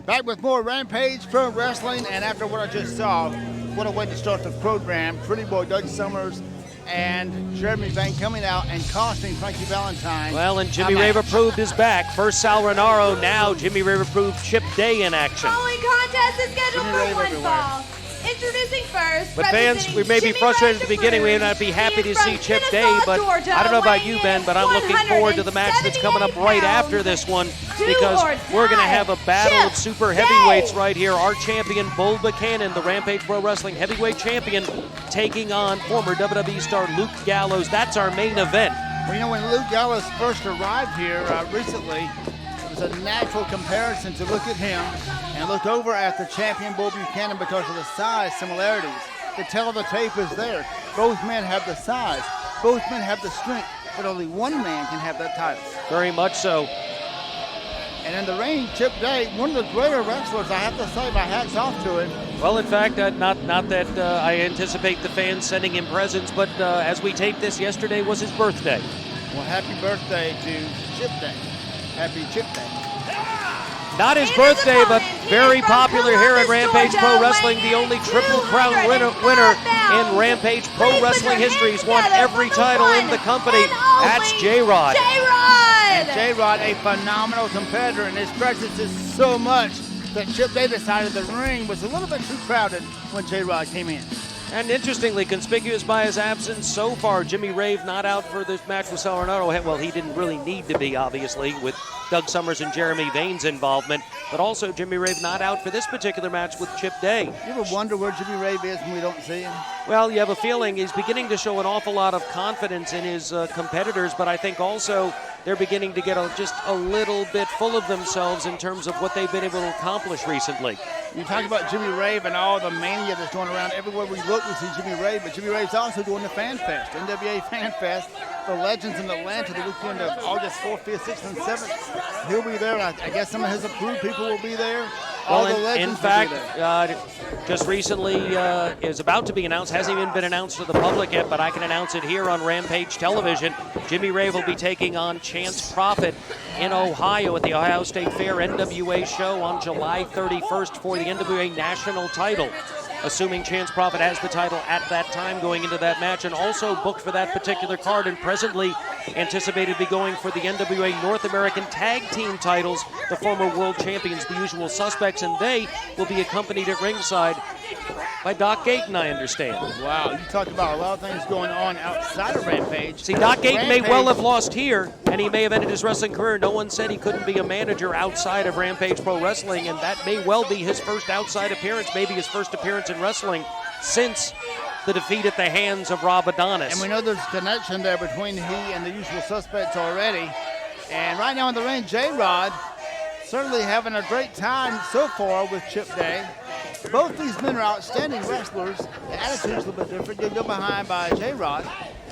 Back with more Rampage Pro Wrestling, and after what I just saw, what a way to start the program. Pretty Boy Doug Summers and Jeremy Vane coming out and costing Frankie Valentine. Well, and Jimmy Rave Approved is back. First Sal Rinauro, now Jimmy Rave Approved Chip Day in action. Following contest is scheduled for one fall. Introducing first. But fans, we may be frustrated at the beginning. We may not be happy to see Chip Day, but I don't know about you, Ben, but I'm looking forward to the match that's coming up right after this one, because we're going to have a battle of super heavyweights right here. Our champion, Bull Buchanan, the Rampage Pro Wrestling heavyweight champion, taking on former WWE star Luke Gallows. That's our main event. Well, you know, when Luke Gallows first arrived here recently, it was a natural comparison to look at him and look over at the champion Bull Buchanan because of the size similarities. The tail of the tape is there. Both men have the size. Both men have the strength, but only one man can have that title. Very much so. And in the ring, Chip Day, one of the greater wrestlers, I have to say, my hat's off to him. Well, in fact, not that I anticipate the fans sending him presents, but as we taped this, yesterday was his birthday. Well, happy birthday to Chip Day. Happy Chip Day. Not his birthday, but very popular here at Rampage Pro Wrestling. The only Triple Crown winner in Rampage Pro Wrestling history. He's won every title in the company. That's J-Rod. And J-Rod, a phenomenal competitor, and his presence is so much that Chip Day decided the ring was a little bit too crowded when J-Rod came in. And interestingly, conspicuous by his absence so far, Jimmy Rave not out for this match with Sal Rinauro. Well, he didn't really need to be, obviously, with Doug Summers and Jeremy Vane's involvement. But also Jimmy Rave not out for this particular match with Chip Day. You ever wonder where Jimmy Rave is when we don't see him? Well, you have a feeling he's beginning to show an awful lot of confidence in his competitors, but I think also they're beginning to get just a little bit full of themselves in terms of what they've been able to accomplish recently. You talk about Jimmy Rave and all the mania that's going around. Everywhere we look, we see Jimmy Rave, but Jimmy Rave's also doing the Fan Fest, NWA Fan Fest, the Legends in Atlanta, the weekend of August 4th, 5th, 6th, and 7th. He'll be there. I guess some of his approved people will be there. All the Legends in fact, just recently is about to be announced, hasn't even been announced to the public yet, but I can announce it here on Rampage Television. Jimmy Rave will be taking on Chance Prophet in Ohio at the Ohio State Fair NWA show on July 31st for the NWA national title, assuming Chance Prophet has the title at that time going into that match, and also booked for that particular card and presently anticipated to be going for the NWA North American Tag Team titles, the former world champions, the Usual Suspects, and they will be accompanied at ringside by Doc Gayton, I understand. Wow, you talked about a lot of things going on outside of Rampage. See, Doc Gayton may well have lost here, and he may have ended his wrestling career. No one said he couldn't be a manager outside of Rampage Pro Wrestling, and that may well be his first outside appearance, maybe his first appearance in wrestling since the defeat at the hands of Rob Adonis. And we know there's a connection there between he and the Usual Suspects already. And right now in the ring, J-Rod certainly having a great time so far with Chip Day. Both these men are outstanding wrestlers. The attitude's a little bit different. They go behind by J-Rod.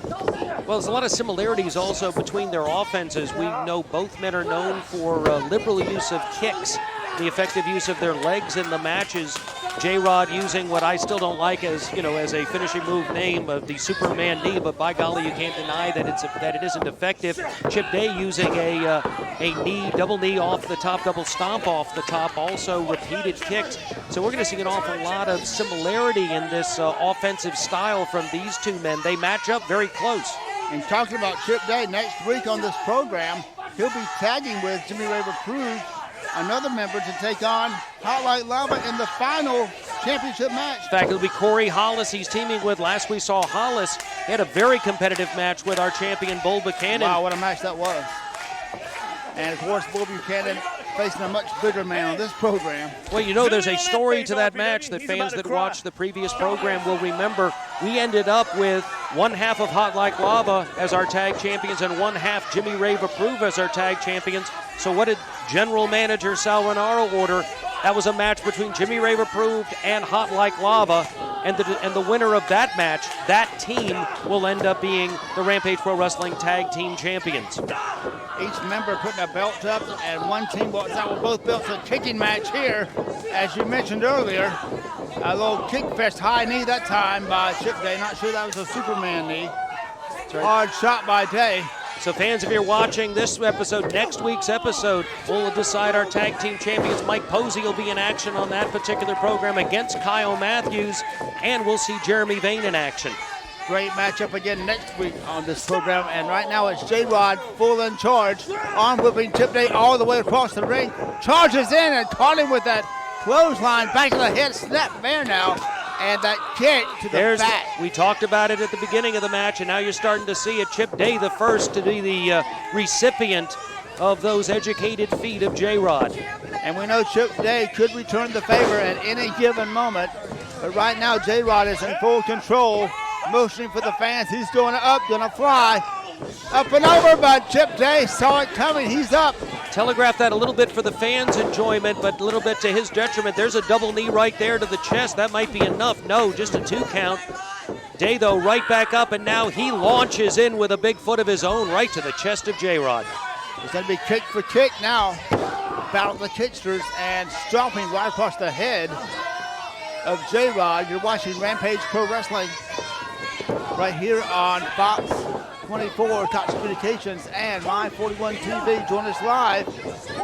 Well, there's a lot of similarities also between their offenses. We know both men are known for liberal use of kicks, the effective use of their legs in the matches. J-Rod using what I still don't like as, as a finishing move name of the Superman knee, but by golly, you can't deny that it isn't effective. Chip Day using a knee, double knee off the top, double stomp off the top, also repeated kicks. So we're going to see an awful lot of similarity in this offensive style from these two men. They match up very close. And talking about Chip Day, next week on this program, he'll be tagging with Jimmy Rave Approved, another member, to take on Hot Like Lava in the final championship match. In fact, it'll be Corey Hollis he's teaming with. Last we saw Hollis, he had a very competitive match with our champion Bull Buchanan. Wow, what a match that was. And of course, Bull Buchanan facing a much bigger man on this program. Well, there's a story to that match that fans that watched the previous program will remember. We ended up with one half of Hot Like Lava as our tag champions and one half Jimmy Rave Approved as our tag champions. So what did General Manager Sal Rinauro order? That was a match between Jimmy Rave Approved and Hot Like Lava. And the winner of that match, that team, will end up being the Rampage Pro Wrestling Tag Team Champions. Each member putting a belt up, and one team walks out with both belts. A kicking match here, as you mentioned earlier. A little kick fest high knee that time by Chip Day. Not sure that was a Superman knee. Hard shot by Day. So fans, if you're watching this episode, next week's episode, we'll decide our tag team champions. Mike Posey will be in action on that particular program against Kyle Matthews, and we'll see Jeremy Vane in action. Great matchup again next week on this program. And right now it's J-Rod full in charge. Arm whipping Chip Day all the way across the ring. Charges in and caught him with that clothesline. Back to the head, snap there now. And that kick to the back. We talked about it at the beginning of the match, and now you're starting to see it. Chip Day the first to be the recipient of those educated feet of J-Rod. And we know Chip Day could return the favor at any given moment. But right now J-Rod is in full control. Motioning for the fans. He's going up, going to fly. Up and over, but Chip Day saw it coming. He's up. Telegraph that a little bit for the fans' enjoyment, but a little bit to his detriment. There's a double knee right there to the chest. That might be enough. No, just a 2 count. Day, though, right back up, and now he launches in with a big foot of his own right to the chest of J-Rod. It's going to be kick for kick now. Battle of the kicksters and stomping right across the head of J-Rod. You're watching Rampage Pro Wrestling right here on Fox 24, Cox Communications, and My 41 TV. Join us live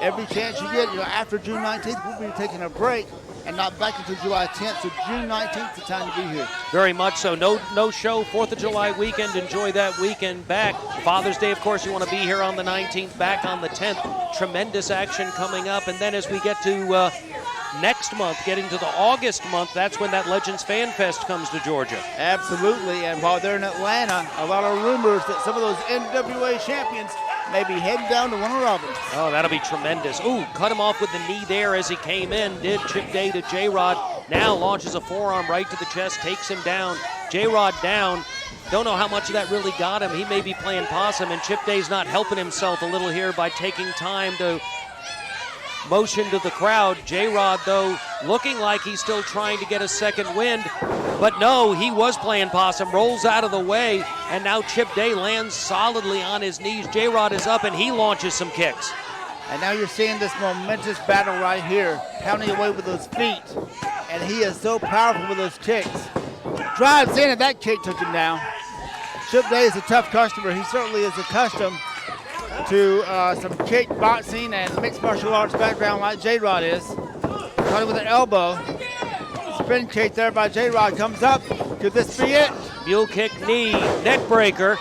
every chance you get. After June 19th, we'll be taking a break and not back until July 10th. So June 19th, the time to be here. Very much so. No show 4th of July weekend. Enjoy that weekend back. Father's Day, of course, you want to be here on the 19th, back on the 10th. Tremendous action coming up. And then as we get to next month, getting to the August month, that's when that Legends Fan Fest comes to Georgia. Absolutely, and while they're in Atlanta, a lot of rumors that some of those NWA champions may be heading down to Warner Robins. Oh, that'll be tremendous. Ooh, cut him off with the knee there as he came in. Did Chip Day to J-Rod. Now launches a forearm right to the chest, takes him down. J-Rod down. Don't know how much of that really got him. He may be playing possum, and Chip Day's not helping himself a little here by taking time to motion to the crowd. J-Rod, though, looking like he's still trying to get a second wind. But no, he was playing possum, rolls out of the way, and now Chip Day lands solidly on his knees. J-Rod is up, and he launches some kicks. And now you're seeing this momentous battle right here, pounding away with those feet. And he is so powerful with those kicks. Drives in, and that kick took him down. Chip Day is a tough customer. He certainly is accustomed to some kickboxing and mixed martial arts background like J-Rod is. Caught him with an elbow. Spin kick there by J-Rod, comes up. Could this be it? Mule kick, knee, neck breaker.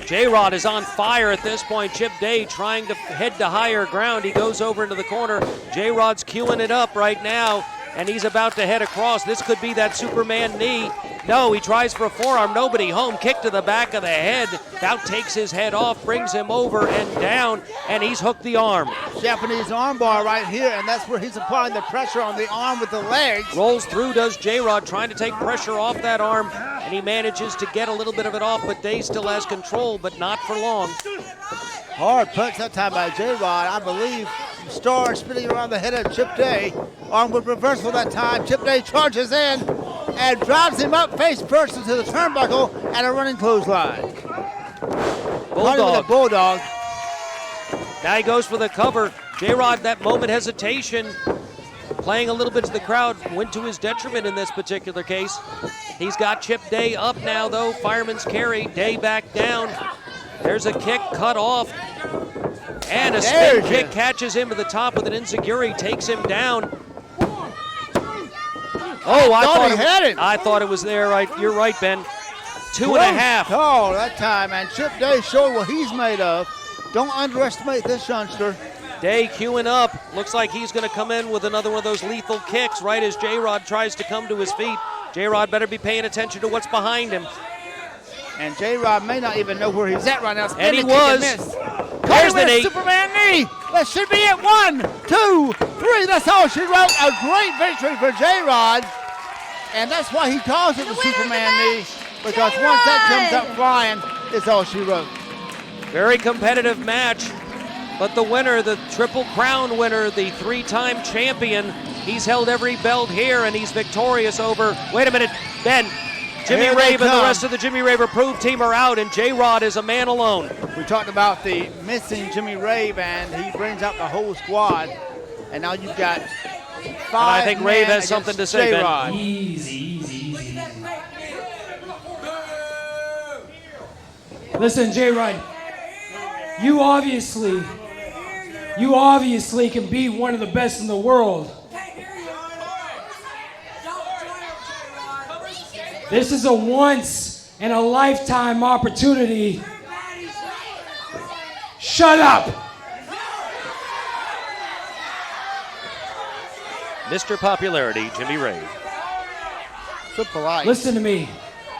J-Rod is on fire at this point. Chip Day trying to head to higher ground. He goes over into the corner. J-Rod's queuing it up right now, and he's about to head across. This could be that Superman knee. No, he tries for a forearm. Nobody home. Kick to the back of the head. Now takes his head off, brings him over and down, and he's hooked the arm. Japanese armbar right here, and that's where he's applying the pressure on the arm with the legs. Rolls through, does J-Rod, trying to take pressure off that arm, and he manages to get a little bit of it off, but Day still has control, but not for long. Hard punch that time by J-Rod. I believe Star spinning around the head of Chip Day. Arm with reversal that time. Chip Day charges in and drives him up face first into the turnbuckle and a running clothesline. Bulldog. Bulldog. Now he goes for the cover. J-Rod, that moment hesitation, playing a little bit to the crowd, went to his detriment in this particular case. He's got Chip Day up now, though. Fireman's carry. Day back down. There's a kick cut off. And a spin kick catches him to the top with an enziguri, takes him down. Oh, I thought it was there. Right, you're right, Ben. 2.5. Oh, that time, and Chip Day showed what he's made of. Don't underestimate this youngster. Day queuing up. Looks like he's going to come in with another one of those lethal kicks right as J-Rod tries to come to his feet. J-Rod better be paying attention to what's behind him. And J-Rod may not even know where he's at right now. And he was. There's the knee. Superman knee. That should be it. 1, 2, 3. That's all she wrote. A great victory for J-Rod. And that's why he calls it the Superman knee. Because once that comes up flying, it's all she wrote. Very competitive match. But the winner, the Triple Crown winner, the 3-time champion, he's held every belt here and he's victorious over, wait a minute, Ben, Jimmy Rave and the rest of the Jimmy Rave Approved team are out, and J-Rod is a man alone. We talked about the missing Jimmy Rave, and he brings out the whole squad. And now you've got 5 and I think Rave has something to say, J-Rod. Ben. Listen, J-Rod, You obviously can be one of the best in the world. This is a once in a lifetime opportunity. Shut up! Mr. Popularity, Jimmy Rave. So polite. Listen to me.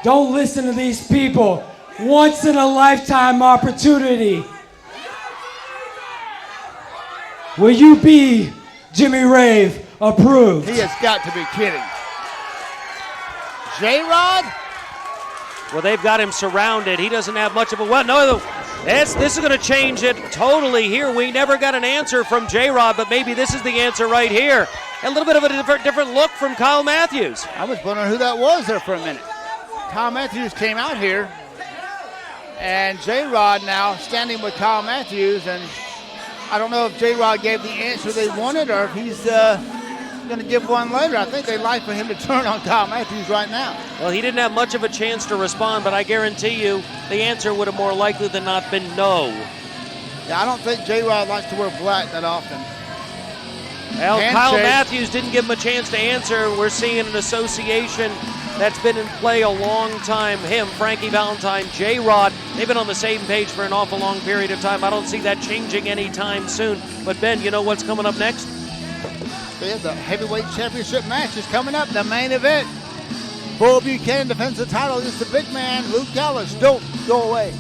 Don't listen to these people. Once in a lifetime opportunity. Will you be Jimmy Rave approved? He has got to be kidding. J-Rod? Well, they've got him surrounded. He doesn't have much of a weapon. No, this is going to change it totally here. We never got an answer from J-Rod, but maybe this is the answer right here. A little bit of a different look from Kyle Matthews. I was wondering who that was there for a minute. Kyle Matthews came out here, and J-Rod now standing with Kyle Matthews, and I don't know if J-Rod gave the answer they wanted or if he's going to give one later. I think they'd like for him to turn on Kyle Matthews right now. Well, he didn't have much of a chance to respond, but I guarantee you the answer would have more likely than not been no. Yeah, I don't think J-Rod likes to wear black that often. Well, Handshake. Kyle Matthews didn't give him a chance to answer. We're seeing an association that's been in play a long time. Him, Frankie Valentine, J-Rod, they've been on the same page for an awful long period of time. I don't see that changing anytime soon. But Ben, you know what's coming up next? Yeah, the heavyweight championship match is coming up, the main event. Bull Buchanan defends the title against the big man, Luke Gallows. Don't go away.